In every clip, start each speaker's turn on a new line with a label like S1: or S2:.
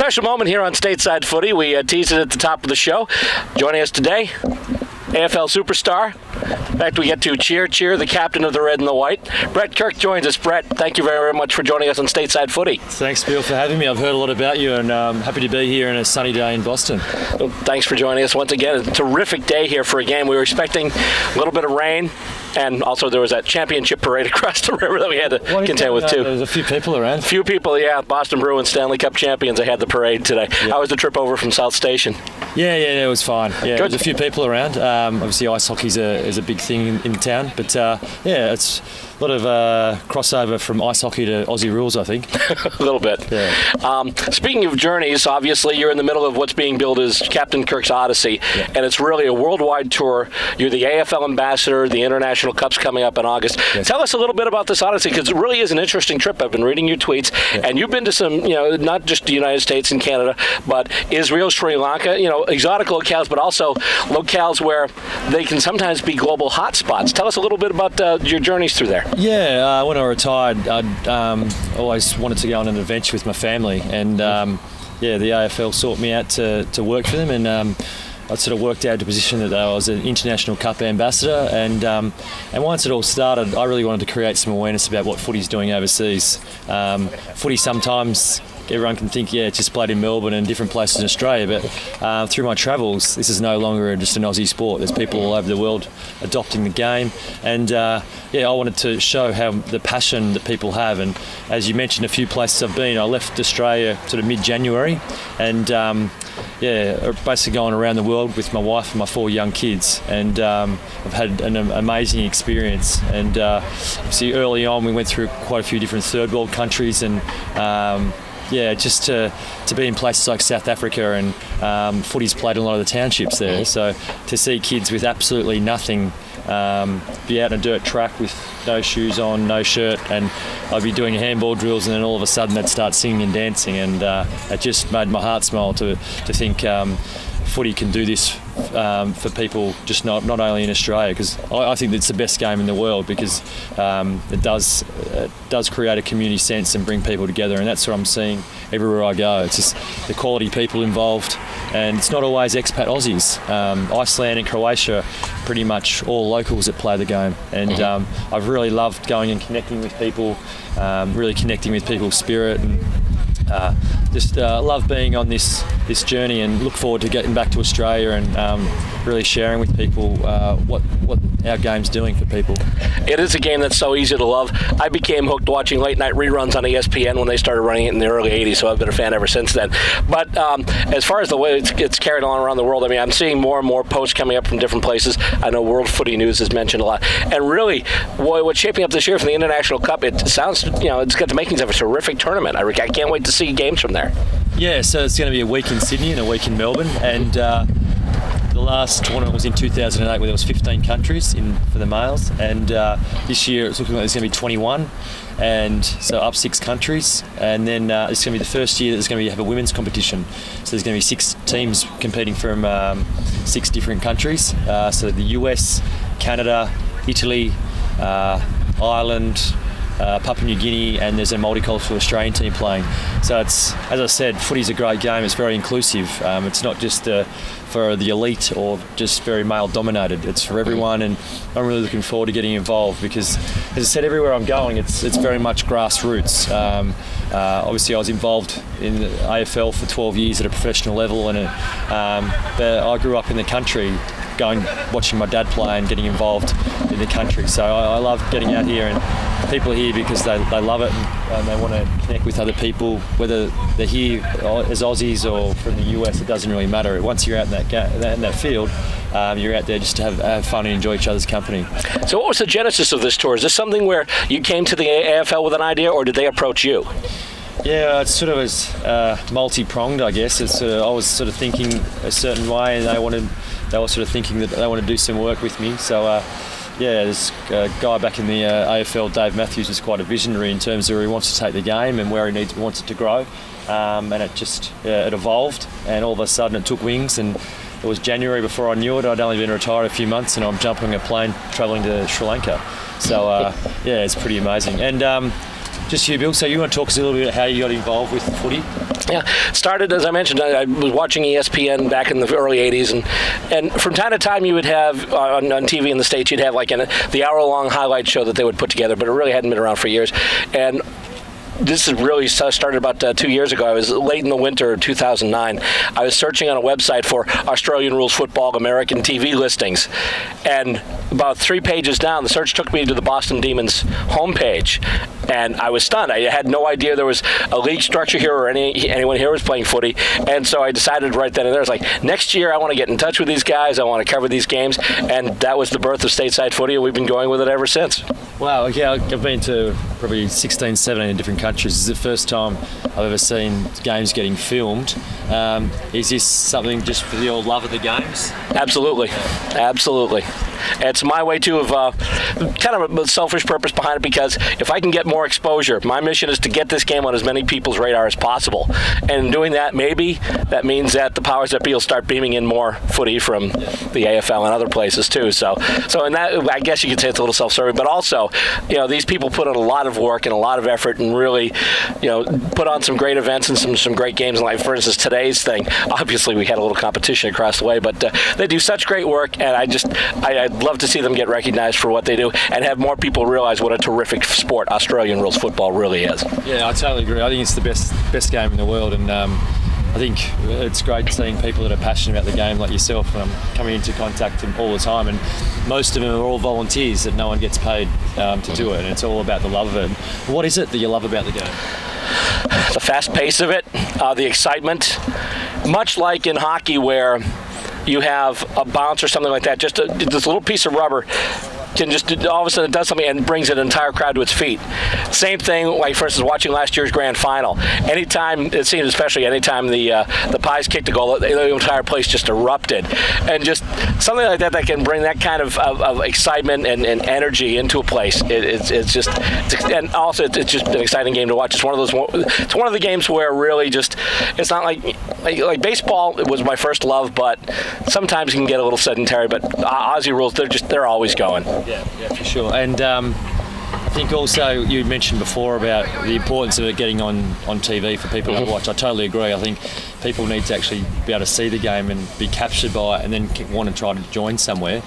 S1: special moment here on Stateside Footy. We teased it at the top of the show. Joining us today, AFL superstar. In fact, we get to cheer the captain of the red and the white. Kirk joins us. Brett, thank you very, very much for joining us on Stateside Footy.
S2: Thanks, Bill, for having me. I've heard a lot about you, and I'm happy to be here on a sunny day in Boston.
S1: Well, thanks for joining us once again. It's a terrific day here for a game. We were expecting a little bit of rain, and also there was that championship parade across the river that we had to contend with too.
S2: There was a few people around.
S1: Few people, yeah. Boston Bruins Stanley Cup champions. They had the parade today. Yeah. How was the trip over from South Station?
S2: Yeah, it was fine. Yeah,
S1: good.
S2: There was a few people around. Obviously, ice hockey is a big thing in town, but it's a lot of crossover from ice hockey to Aussie Rules, I think.
S1: A little bit.
S2: Yeah.
S1: Speaking of journeys, obviously you're in the middle of what's being billed as Captain Kirk's Odyssey,
S2: yeah.
S1: And it's really a worldwide tour. You're the AFL ambassador. The International Cup's coming up in August. Yes. Tell us a little bit about this Odyssey, because it really is an interesting trip. I've been reading your tweets, yeah. And you've been to some, not just the United States and Canada, but Israel, Sri Lanka, exotic locales, but also locales where they can sometimes be global hotspots. Tell us a little bit about your journeys through there.
S2: Yeah, when I retired, I'd always wanted to go on an adventure with my family, and the AFL sought me out to work for them, and I sort of worked out a position that I was an International Cup ambassador, and once it all started, I really wanted to create some awareness about what footy's doing overseas. Footy sometimes, everyone can think, it's just played in Melbourne and different places in Australia, but through my travels, this is no longer just an Aussie sport. There's people all over the world adopting the game, and I wanted to show how the passion that people have. And as you mentioned, a few places I've been. I left Australia sort of mid-January, and basically going around the world with my wife and my 4 young kids, and I've had an amazing experience. And see, early on we went through quite a few different third world countries, and just to be in places like South Africa, and footy's played in a lot of the townships there, so to see kids with absolutely nothing be out on a dirt track with no shoes on, no shirt, and I'd be doing handball drills, and then all of a sudden they'd start singing and dancing, and it just made my heart smile to think footy can do this for people, just not only in Australia, because I think it's the best game in the world, because it does create a community sense and bring people together, and that's what I'm seeing everywhere I go. It's just the quality people involved, and it's not always expat Aussies. Iceland and Croatia, pretty much all locals that play the game, and I've really loved going and connecting with people, really connecting with people's spirit, and love being on this journey, and look forward to getting back to Australia and really sharing with people what our game's doing for people.
S1: It is a game that's so easy to love. I became hooked watching late night reruns on ESPN when they started running it in the early 80s, so I've been a fan ever since then. But as far as the way it's carried on around the world, I mean, I'm seeing more and more posts coming up from different places. I know World Footy News has mentioned a lot. And really, what's shaping up this year for the International Cup, it sounds, it's got the makings of a terrific tournament. I can't wait to see games from there. Yeah,
S2: so it's going to be a week in Sydney and a week in Melbourne, and the last tournament was in 2008, where there was 15 countries for the males, and this year it's looking like there's going to be 21, and so up 6 countries, and then it's going to be the first year that there's going to have a women's competition. So there's going to be 6 teams competing from 6 different countries. So the US, Canada, Italy, Ireland, Papua New Guinea, and there's a multicultural Australian team playing. So it's, as I said, footy's a great game. It's very inclusive. It's not just for the elite or just very male dominated. It's for everyone, and I'm really looking forward to getting involved, because, as I said, everywhere I'm going, it's very much grassroots. Obviously, I was involved in the AFL for 12 years at a professional level, and but I grew up in the country, watching my dad play and getting involved in the country. So I love getting out here, and people are here because they love it, and they want to connect with other people, whether they're here as Aussies or from the US. It doesn't really matter. Once you're out in that field, you're out there just to have fun and enjoy each other's company.
S1: So what was the genesis of this tour? Is this something where you came to the AFL with an idea, or did they approach you?
S2: Yeah, it sort of was multi-pronged, I guess. I was sort of thinking a certain way, and they were sort of thinking that they want to do some work with me. So this guy back in the AFL, Dave Matthews, was quite a visionary in terms of where he wants to take the game and where he wants it to grow. And it just it evolved, and all of a sudden it took wings, and it was January before I knew it. I'd only been retired a few months, and I'm jumping a plane travelling to Sri Lanka. So it's pretty amazing. And Just you, Bill. So you want to talk us a little bit about how you got involved with footy?
S1: Yeah, started, as I mentioned, I was watching ESPN back in the early 80s, and from time to time you would have, on TV in the States, you'd have like the hour-long highlight show that they would put together, but it really hadn't been around for years. And this is really started about 2 years ago. I was late in the winter of 2009. I was searching on a website for Australian Rules Football American TV listings, and about 3 pages down, the search took me to the Boston Demons homepage, and I was stunned. I had no idea there was a league structure here or anyone here was playing footy, and so I decided right then and there, I was like, next year I want to get in touch with these guys, I want to cover these games, and that was the birth of Stateside Footy, and we've been going with it ever since.
S2: Wow, yeah, I've been to probably 16, 17 different countries. This is the first time I've ever seen games getting filmed. Is this something just for the old love of the games?
S1: Absolutely. Absolutely. It's my way, too, of kind of a selfish purpose behind it, because if I can get more exposure, my mission is to get this game on as many people's radar as possible. And in doing that, maybe that means that the powers that be will start beaming in more footy from the AFL and other places, too. So in that, I guess you could say it's a little self-serving, but also, these people put in a lot of work and a lot of effort and really, put on some great events and some great games. Like, for instance, today's thing, obviously we had a little competition across the way, but they do such great work, and I'd love to see them get recognized for what they do and have more people realize what a terrific sport Australian Rules Football really is.
S2: Yeah, I totally agree. I think it's the best game in the world, and I think it's great seeing people that are passionate about the game like yourself. I'm coming into contact with them all the time, and most of them are all volunteers that no one gets paid to do it, and it's all about the love of it. What is it that you love about the game?
S1: The fast pace of it, the excitement, much like in hockey where you have a bounce or something like that, just this little piece of rubber can just all of a sudden it does something and brings an entire crowd to its feet. Same thing, like for instance, watching last year's grand final. Anytime, it seems especially anytime the Pies kicked a goal, the entire place just erupted. And just something like that can bring that kind of excitement and energy into a place. It's just an exciting game to watch. It's one of the games where really just, it's not like baseball. It was my first love, but sometimes it can get a little sedentary. But Aussie Rules, they're always going.
S2: Yeah, for sure. And I think also you mentioned before about the importance of it getting on TV for people to watch. I totally agree. I think people need to actually be able to see the game and be captured by it and then want to try to join somewhere.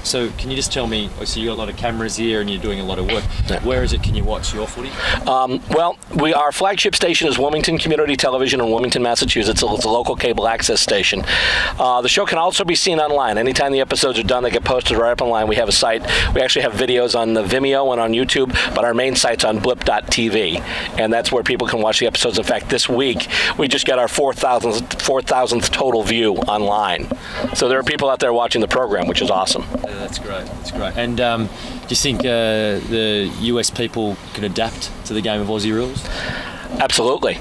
S2: So can you just tell me, so you've got a lot of cameras here and you're doing a lot of work. Where is it can you watch your footy?
S1: Well, our flagship station is Wilmington Community Television in Wilmington, Massachusetts. It's a local cable access station. The show can also be seen online. Anytime the episodes are done, they get posted right up online. We have a site. We actually have videos on the Vimeo and on YouTube, but our main site's on blip.tv, and that's where people can watch the episodes. In fact, this week we just got our 4,000th total view online. So there are people out there watching the program, which is awesome.
S2: Yeah, that's great. That's great. And do you think the US people can adapt to the game of Aussie Rules?
S1: Absolutely.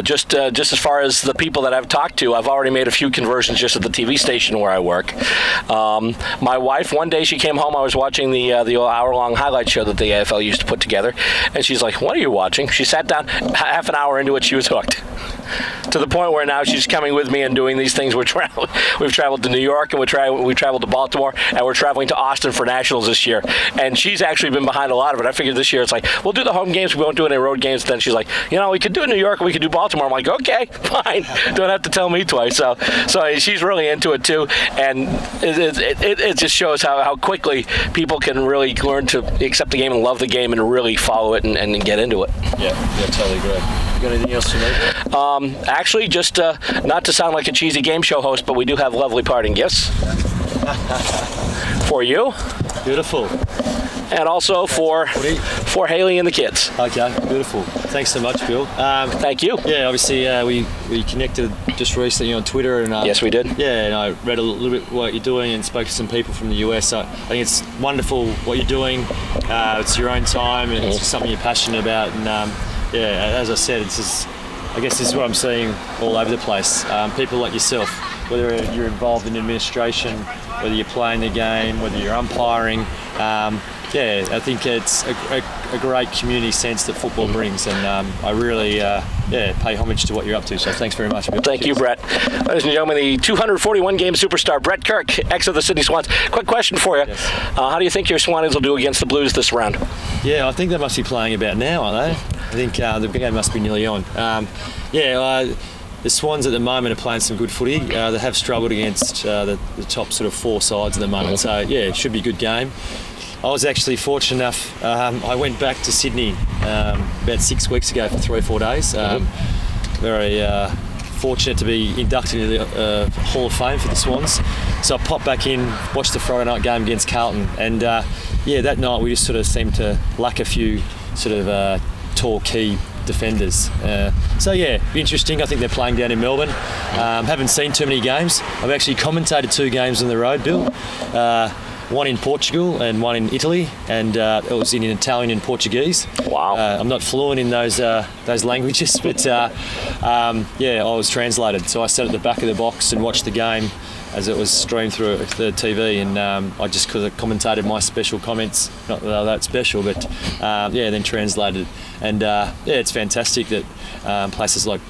S1: Just as far as the people that I've talked to, I've already made a few conversions just at the TV station where I work. My wife, one day she came home, I was watching the hour-long highlight show that the AFL used to put together, and she's like, "What are you watching?" She sat down, half an hour into it, she was hooked. To the point where now she's coming with me and doing these things. We've traveled to New York, and we traveled to Baltimore, and we're traveling to Austin for Nationals this year. And she's actually been behind a lot of it. I figured this year it's like, we'll do the home games, we won't do any road games. Then she's like, we could do New York, or we could do Baltimore. I'm like, okay, fine. Don't have to tell me twice. So she's really into it too, and it just shows how quickly people can really learn to accept the game and love the game and really follow it and get into it.
S2: Yeah, totally agree. You got anything else to me?
S1: Actually, just not to sound like a cheesy game show host, but we do have lovely parting gifts for you.
S2: Beautiful.
S1: And also for Haley and the kids.
S2: Okay, beautiful. Thanks so much, Bill.
S1: Thank you.
S2: Yeah, obviously we connected just recently on Twitter, and
S1: yes, we did.
S2: Yeah, and I read a little bit what you're doing and spoke to some people from the US. So I think it's wonderful what you're doing. It's your own time, and it's something you're passionate about. And as I said, it's just, I guess this is what I'm seeing all over the place. People like yourself, whether you're involved in administration, whether you're playing the game, whether you're umpiring. I think it's a great community sense that football brings, and I really pay homage to what you're up to. So thanks very much, Bill.
S1: Thank you, Brett. Ladies and gentlemen, the 241-game superstar, Brett Kirk, ex of the Sydney Swans. Quick question for you.
S2: Yes.
S1: How do you think your Swans will do against the Blues this round?
S2: Yeah, I think they must be playing about now, aren't they? I think the game must be nearly on. The Swans at the moment are playing some good footy. They have struggled against the top sort of 4 sides at the moment. So, it should be a good game. I was actually fortunate enough, I went back to Sydney about 6 weeks ago for 3 or 4 days. Very fortunate to be inducted into the Hall of Fame for the Swans. So I popped back in, watched the Friday night game against Carlton, and that night we just sort of seemed to lack a few sort of tall key defenders. Interesting. I think they're playing down in Melbourne. Haven't seen too many games. I've actually commentated 2 games on the road, Bill. One in Portugal and one in Italy, and it was in Italian and Portuguese.
S1: Wow.
S2: I'm not fluent in those languages, but I was translated. So I sat at the back of the box and watched the game as it was streamed through the TV, and I just commentated my special comments. Not that they were that special, but then translated. And it's fantastic that places like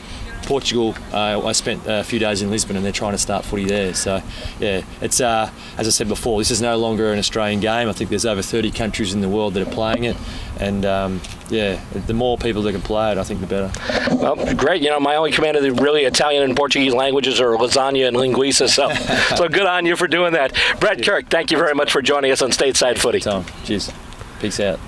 S2: Portugal, I spent a few days in Lisbon, and they're trying to start footy there. So, it's as I said before, this is no longer an Australian game. I think there's over 30 countries in the world that are playing it, and the more people that can play it, I think the better.
S1: Well, great. My only command of the really Italian and Portuguese languages are lasagna and linguiça, so good on you for doing that. Brett Kirk, thank you very much for joining us on Stateside Footy.
S2: Cheers. Peace out.